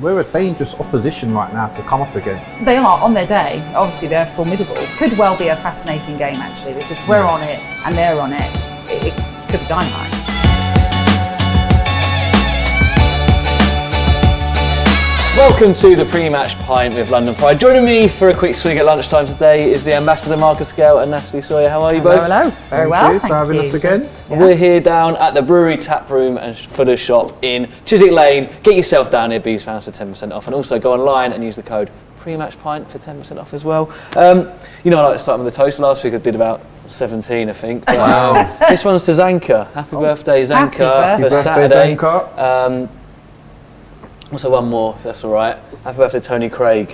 we're a dangerous opposition right now to come up again. They are on their day. Obviously, they're formidable. Could well be a fascinating game actually, because we're on it and they're on it. It could be dynamite. Welcome to the pre-match pint with London Pride. Joining me for a quick swig at lunchtime today is the ambassador Marcus Gale and Natalie Sawyer. How are you both? Hello. Very well. Thank you for having us again. Yeah. We're here down at the Brewery Tap Room and for the shop in Chiswick Lane. Get yourself down here, Bees fans, for 10% off, and also go online and use the code pre-match pint for 10% off as well. I like to start with the toast. Last week I did about 17, I think. But, wow. This one's to Zanka. Happy birthday, Zanka. Happy for birthday, Saturday. Zanka. Also one more, if that's all right. Happy birthday, Tony Craig,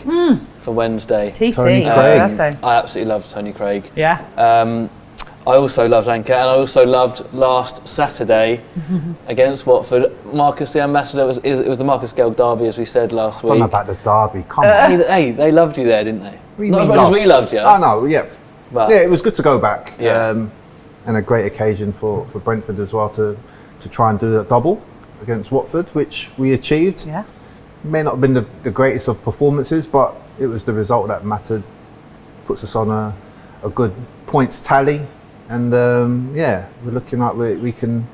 for Wednesday. TC, Tony Craig. happy birthday. I absolutely love Tony Craig. Yeah. I also loved Zanka, and I also loved last Saturday against Watford. Marcus, the ambassador, it was the Marcus Gale derby, as we said last week. I don't know about the derby, come on. Hey, they loved you there, didn't they? Not as much love? as we loved you. I know, yeah. But Yeah, it was good to go back. Yeah. And a great occasion for Brentford as well to try and do a double against Watford, which we achieved. Yeah. May not have been the greatest of performances, but it was the result that mattered. Puts us on a good points tally. And we're looking like we can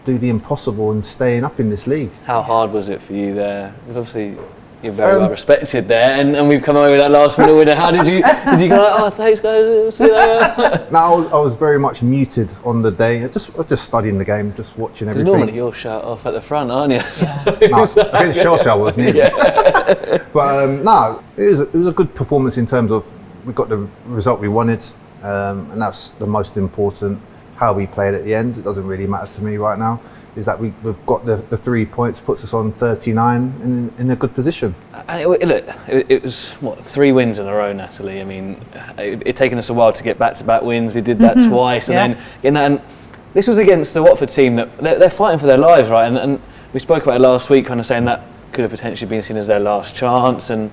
do the impossible and staying up in this league. How hard was it for you there? Because obviously you're very well respected there, and we've come away with that last minute winner. How did you go like, oh, thanks guys, see you later? No, I was very much muted on the day. I just studying the game, just watching everything. Normally you're shut off at the front, aren't you? No, against Chelsea I was nearly. But no, it was a good performance in terms of we got the result we wanted, and that's the most important. How we played at the end, it doesn't really matter to me right now. Is that we've got the 3 points, puts us on 39 and in a good position. And it was, 3 wins in a row, Natalie. I mean, it taken us a while to get back-to-back wins. We did that twice. And then, and this was against the Watford team that they're fighting for their lives, right? And we spoke about it last week, kind of saying that could have potentially been seen as their last chance. And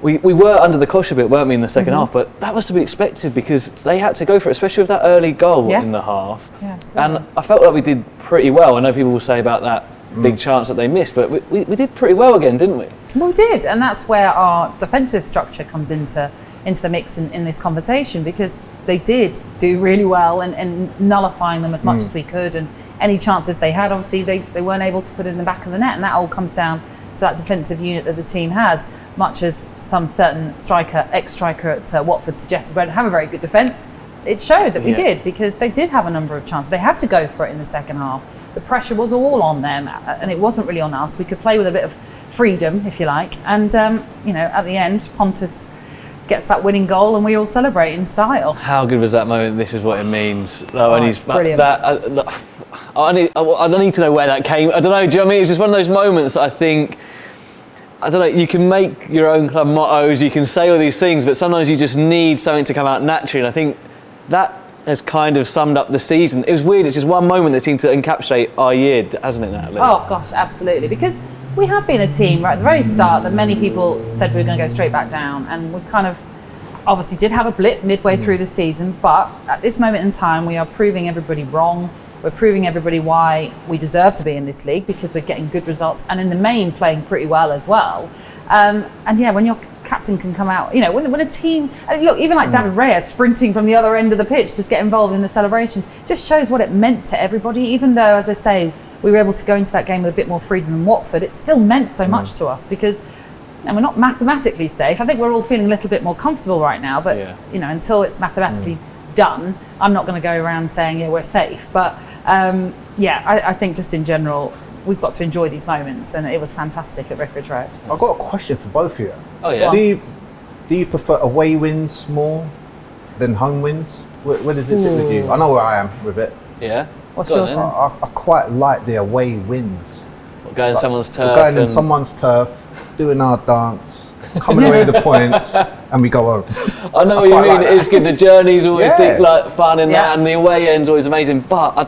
we were under the cosh a bit, weren't we, in the second half? But that was to be expected because they had to go for it, especially with that early goal in the half. Yeah, and I felt like we did pretty well. I know people will say about that big chance that they missed, but we did pretty well again, didn't we? Well, we did, and that's where our defensive structure comes into the mix in this conversation, because they did do really well and nullifying them as much as we could, and any chances they had, obviously they weren't able to put it in the back of the net, and that all comes down to that defensive unit that the team has, much as some certain ex-striker at Watford suggested we don't have a very good defence. It showed that we did, because they did have a number of chances. They had to go for it in the second half. The pressure was all on them, and it wasn't really on us. We could play with a bit of freedom, if you like, and at the end, Pontus gets that winning goal, and we all celebrate in style. How good was that moment? This is what it means. Brilliant. I need to know where that came. I don't know. Do you know what I mean? It's just one of those moments that I think. I don't know, you can make your own club mottos, you can say all these things, but sometimes you just need something to come out naturally, and I think that has kind of summed up the season. It was weird, it's just one moment that seemed to encapsulate our year, hasn't it, Natalie? Oh gosh, absolutely, because we have been a team right at the very start that many people said we were going to go straight back down, and we've kind of obviously did have a blip midway through the season, but at this moment in time we are proving everybody wrong. We're proving everybody why we deserve to be in this league, because we're getting good results and in the main playing pretty well as well. When your captain can come out, when a team, look, even like David Raya sprinting from the other end of the pitch, just get involved in the celebrations, just shows what it meant to everybody. Even though, as I say, we were able to go into that game with a bit more freedom than Watford, it still meant so much to us, because and we're not mathematically safe. I think we're all feeling a little bit more comfortable right now, but until it's mathematically done, I'm not going to go around saying we're safe, but I think just in general we've got to enjoy these moments, and it was fantastic at Vicarage Road. I've got a question for both of you. Oh yeah. Do you prefer away wins more than home wins? Where does it sit with you? I know where I am with it. Yeah. What's yours? I quite like the away wins. Going in someone's turf. Going in someone's turf, doing our dance, coming away with the points, and we go home. I know what you mean. Like it's good. The journey's always fun in that, and the away end's always amazing. But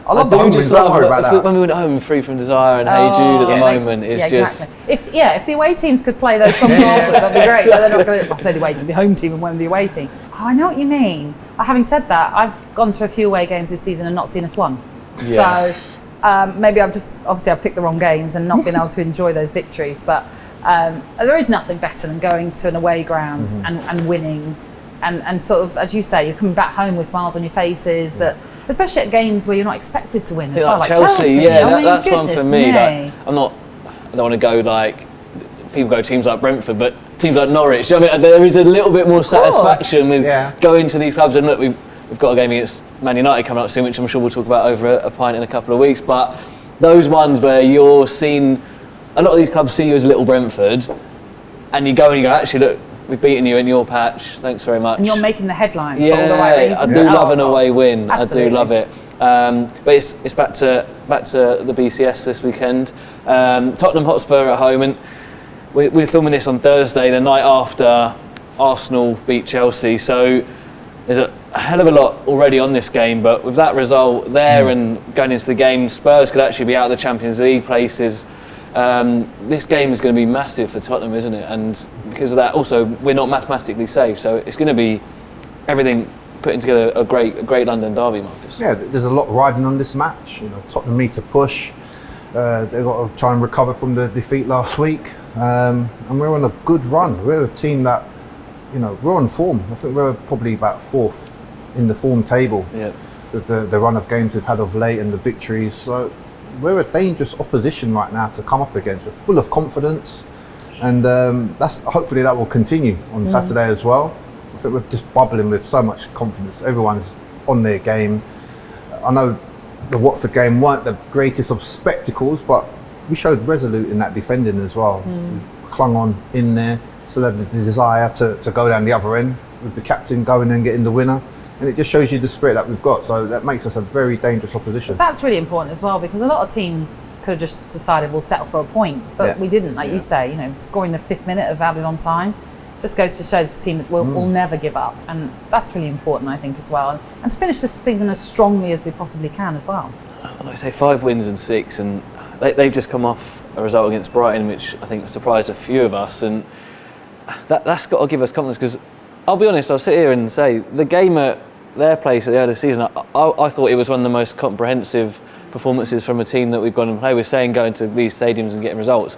I love the home wins. Don't worry about that. When we went home, Free From Desire and Hey Jude at the moment is just. Exactly. If the away teams could play those songs afterwards, that'd be great. But they're not going to. I say the away team, the home team, and when the away team. Oh, I know what you mean. Having said that, I've gone to a few away games this season and not seen us won. Yeah. So Maybe I've picked the wrong games and not been able to enjoy those victories. But there is nothing better than going to an away ground and winning. And sort of, as you say, you're coming back home with smiles on your faces. That, especially at games where you're not expected to win as well, like Chelsea. That's one for me. Like, I don't want to go like people go teams like Brentford, but teams like Norwich. I mean, there is a little bit more satisfaction with going to these clubs. And look, we've got a game against Man United coming up soon, which I'm sure we'll talk about over a pint in a couple of weeks. But those ones where you're seen, a lot of these clubs see you as little Brentford, and you go and you go, actually, look, we've beaten you in your patch. Thanks very much. And you're making the headlines. Yeah, for all the right reasons. I do love an away win. Absolutely. I do love it. But it's back to the BCS this weekend. Tottenham Hotspur at home, and we're filming this on Thursday, the night after Arsenal beat Chelsea. So there's a hell of a lot already on this game. But with that result there and going into the game, Spurs could actually be out of the Champions League places. This game is going to be massive for Tottenham, isn't it? And because of that, also we're not mathematically safe, so it's going to be everything putting together a great London derby, Marcus. Yeah, there's a lot riding on this match. You know, Tottenham need to push. They've got to try and recover from the defeat last week, and we're on a good run. We're a team that, you know, we're on form. I think we're probably about 4th in the form table with the run of games we've had of late and the victories. So we're a dangerous opposition right now to come up against. We're full of confidence, and hopefully that will continue on Saturday as well. I think we're just bubbling with so much confidence. Everyone's on their game. I know the Watford game weren't the greatest of spectacles, but we showed resolute in that defending as well. We clung on in there, still had the desire to go down the other end with the captain going and getting the winner. And it just shows you the spirit that we've got. So that makes us a very dangerous opposition. That's really important as well, because a lot of teams could have just decided we'll settle for a point, but we didn't. Like you say, you know, scoring the 5th minute of added on time just goes to show this team that will never give up, and that's really important, I think, as well. And to finish this season as strongly as we possibly can as well. Like I say, 5 wins and 6, and they've just come off a result against Brighton, which I think surprised a few of us, and that's got to give us confidence. Because I'll be honest, I'll sit here and say the game at their place at the end of the season, I thought it was one of the most comprehensive performances from a team that we've gone and played. We're saying going to these stadiums and getting results.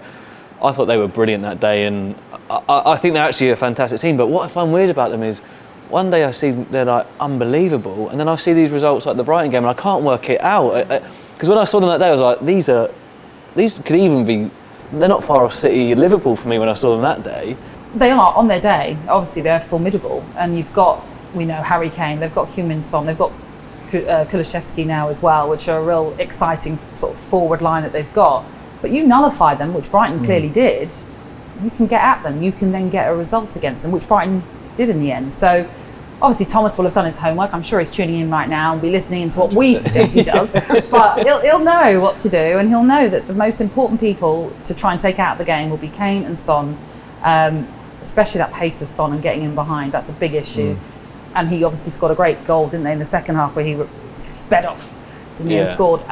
I thought they were brilliant that day, and I think they're actually a fantastic team. But what I find weird about them is, one day I see they're like unbelievable, and then I see these results like the Brighton game, and I can't work it out. Because when I saw them that day, I was like, these could even be, they're not far off City, Liverpool for me when I saw them that day. They are on their day. Obviously, they're formidable, and you've got, we know, Harry Kane, they've got Heung-min Son, they've got Kulusevski now as well, which are a real exciting sort of forward line that they've got. But you nullify them, which Brighton clearly did. You can get at them. You can then get a result against them, which Brighton did in the end. So obviously Thomas will have done his homework. I'm sure he's tuning in right now and be listening to what we suggest he does. But he'll know what to do, and he'll know that the most important people to try and take out the game will be Kane and Son, especially that pace of Son and getting in behind. That's a big issue. And he obviously scored a great goal, didn't they, in the second half, where he sped off, didn't he, and scored.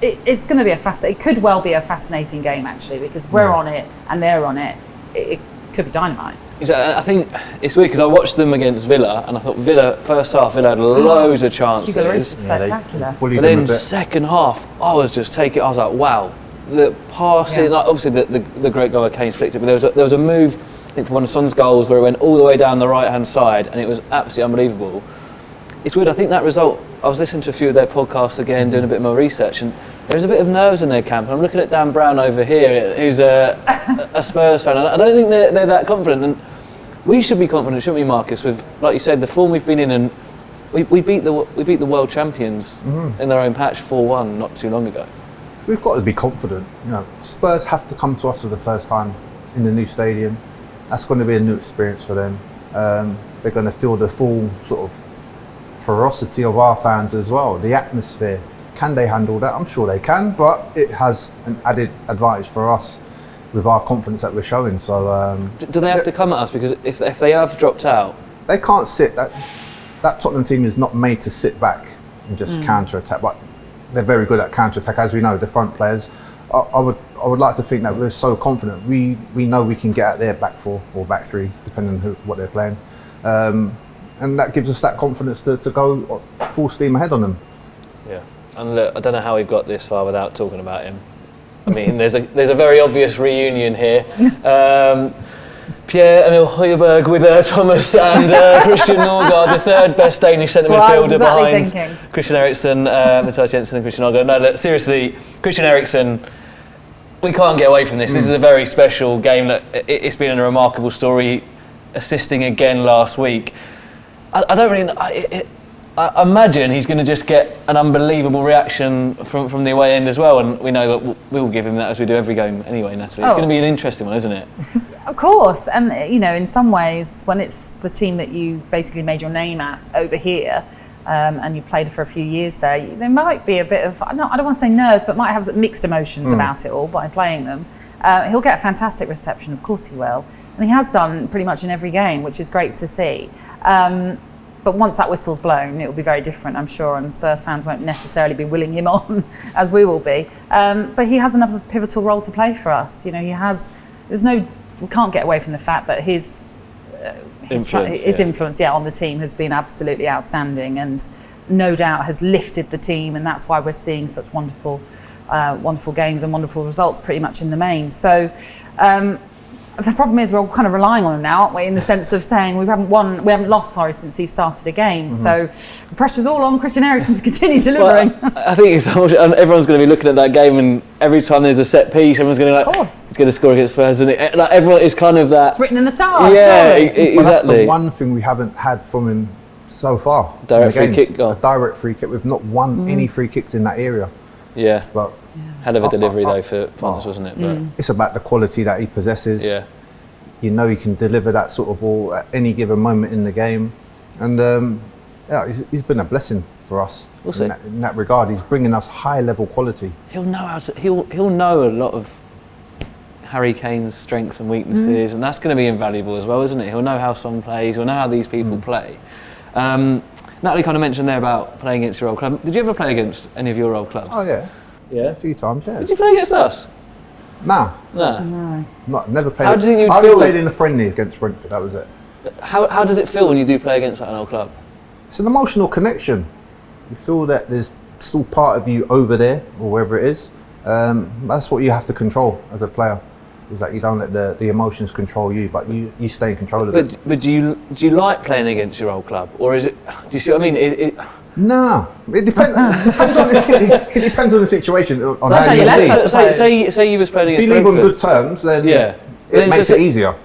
It's going to be it could well be a fascinating game, actually, because we're on it and they're on it. It could be dynamite. I think it's weird because I watched them against Villa, and I thought first half Villa had loads of chances. Hugo Lloris was spectacular. But then second half, I was like, wow, the passing, like obviously the great goal Kane flicked it, but there was a move, I think, for one of Son's goals where it went all the way down the right hand side, and it was absolutely unbelievable. It's weird. I think that result, I was listening to a few of their podcasts again, doing a bit more research, and there's a bit of nerves in their camp. I'm looking at Dan Brown over here, who's a Spurs fan. I don't think they're that confident, and we should be confident, shouldn't we, Marcus? With, like you said, the form we've been in, and we beat the world champions in their own patch 4-1 not too long ago. We've got to be confident. You know, Spurs have to come to us for the first time in the new stadium. That's going to be a new experience for them. They're going to feel the full sort of ferocity of our fans as well, the atmosphere. Can they handle that? I'm sure they can, but it has an added advantage for us with our confidence that we're showing. So, do they have to come at us? Because if they have dropped out, they can't sit. That Tottenham team is not made to sit back and just counter attack. But they're very good at counter attack, as we know. The front players. I would like to think that we're so confident. We know we can get at their back 4 or back 3, depending on what they're playing, and that gives us that confidence to go full steam ahead on them. Yeah. And look, I don't know how we've got this far without talking about him. I mean, there's a very obvious reunion here. Pierre-Emil Højbjerg with Thomas and Christian Norgard, the third best Danish centre midfielder behind Christian Eriksen, Matthias Jensen and Christian Norgard. No, look, seriously, Christian Eriksen, we can't get away from this. This is a very special game. It's been a remarkable story, assisting again last week. I don't really... I imagine he's going to just get an unbelievable reaction from the away end as well, and we know that we'll give him that as we do every game anyway, Natalie. It's going to be an interesting one, isn't it? Of course, and you know, in some ways, when it's the team that you basically made your name at over here, and you played for a few years there might be a bit of, I don't want to say nerves, but might have mixed emotions about it all by playing them. He'll get a fantastic reception, of course he will, and he has done pretty much in every game, which is great to see. But once that whistle's blown, it will be very different, I'm sure, and Spurs fans won't necessarily be willing him on, as we will be. But he has another pivotal role to play for us. You know, we can't get away from the fact that his influence on the team has been absolutely outstanding, and no doubt has lifted the team, and that's why we're seeing such wonderful games and wonderful results pretty much in the main. So. The problem is we're all kind of relying on him now, aren't we? In the sense of saying we haven't lost since he started a game. So the pressure's all on Christian Eriksen to continue delivering. Well, I think everyone's going to be looking at that game, and every time there's a set piece, everyone's going to he's going to score against Spurs, isn't it? Like everyone is kind of that. It's written in the stars. Yeah, exactly. Well, that's the one thing we haven't had from him so far. Direct free kick. A direct free kick. We've not won any free kicks in that area. Yeah. But hell of a delivery though for Thomas, wasn't it? But it's about the quality that he possesses. Yeah. You know he can deliver that sort of ball at any given moment in the game, and he's been a blessing for us in that regard. He's bringing us high level quality. He'll know he'll know a lot of Harry Kane's strengths and weaknesses, and that's going to be invaluable as well, isn't it? He'll know how Son plays. He'll know how these people play. Natalie kind of mentioned there about playing against your old club. Did you ever play against any of your old clubs? Oh yeah, yeah, a few times. Yeah. Did you play against us? Nah. No. Never played. How do you think I you'd feel? played in a friendly against Brentford. That was it. How does it feel when you do play against an old club? It's an emotional connection. You feel that there's still part of you over there, or wherever it is. That's what you have to control as a player. Is that you don't let the emotions control you, but you stay in control of it. But do you like playing against your old club, or is it? Do you see what I mean? No, it depends. It depends on the situation. On how you see. Say you was playing against If you leave on Brentford. good terms, then it makes it easier.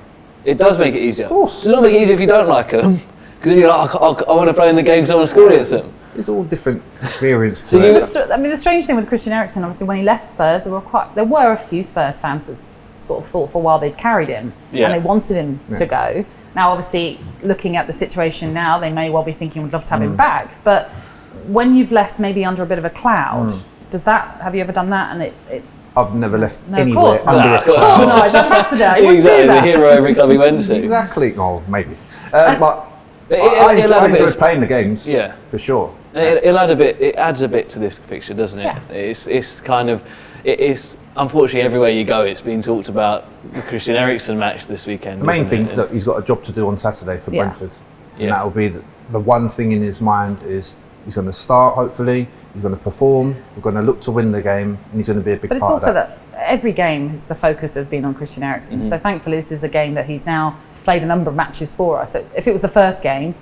It does make it easier. Of course. Does it not make it easier if you don't like them? Because then you're like, I want to play in the games, I want to score against them. There's all different variants to it. I mean, the strange thing with Christian Eriksen, obviously, when he left Spurs, there were a few Spurs fans that sort of thought for a while they'd carried him and they wanted him to go. Now, obviously, looking at the situation now, they may well be thinking we'd love to have him back. But when you've left maybe under a bit of a cloud, have you ever done that? And I've never left anywhere under a cloud. Of course not, he's ambassador. He wouldn't do that. The hero every club he went to. Exactly. Oh, maybe. But I enjoy playing the games. Yeah, for sure. It adds a bit to this fixture, doesn't it? Yeah. It's unfortunately everywhere you go, it's been talked about the Christian Eriksen match this weekend. The main thing that he's got a job to do on Saturday for Brentford, and that will be the one thing in his mind is he's going to start. Hopefully, he's going to perform. We're going to look to win the game, and he's going to be a big part of that. But it's also that every game, the focus has been on Christian Eriksen. So thankfully, this is a game that he's now played a number of matches for us. So if it was the first game,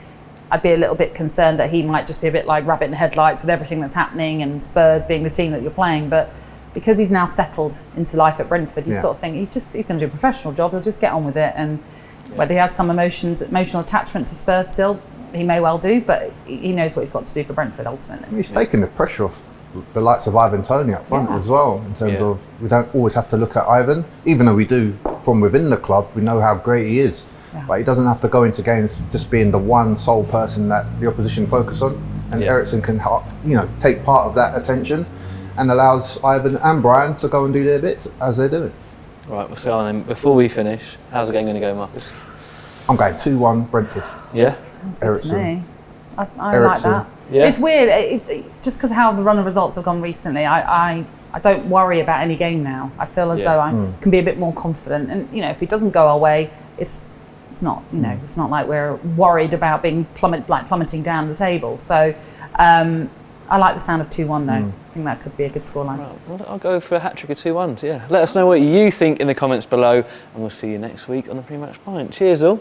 I'd be a little bit concerned that he might just be a bit like rabbit in the headlights with everything that's happening and Spurs being the team that you're playing. But because he's now settled into life at Brentford, you sort of think he's going to do a professional job. He'll just get on with it. And whether he has some emotional attachment to Spurs still, he may well do. But he knows what he's got to do for Brentford ultimately. He's taken the pressure off the likes of Ivan Toney up front as well. In terms of we don't always have to look at Ivan, even though we do from within the club. We know how great he is. But he doesn't have to go into games just being the one sole person that the opposition focus on. And Eriksen can, take part of that attention and allows Ivan and Brian to go and do their bits as they're doing. Right, we'll start on. Before we finish, how's the game going to go, Marcus? I'm going 2-1 Brentford. Yeah? Sounds good to me. I like that. Yeah. It's weird, just because how the run of results have gone recently, I don't worry about any game now. I feel as though I can be a bit more confident. And, if it doesn't go our way, it's not, it's not like we're worried about being plummeting down the table. So I like the sound of 2-1 though. I think that could be a good scoreline. Well, I'll go for a hat-trick of 2-1. Yeah. Let us know what you think in the comments below, and we'll see you next week on the Pre-Match Pint. Cheers all.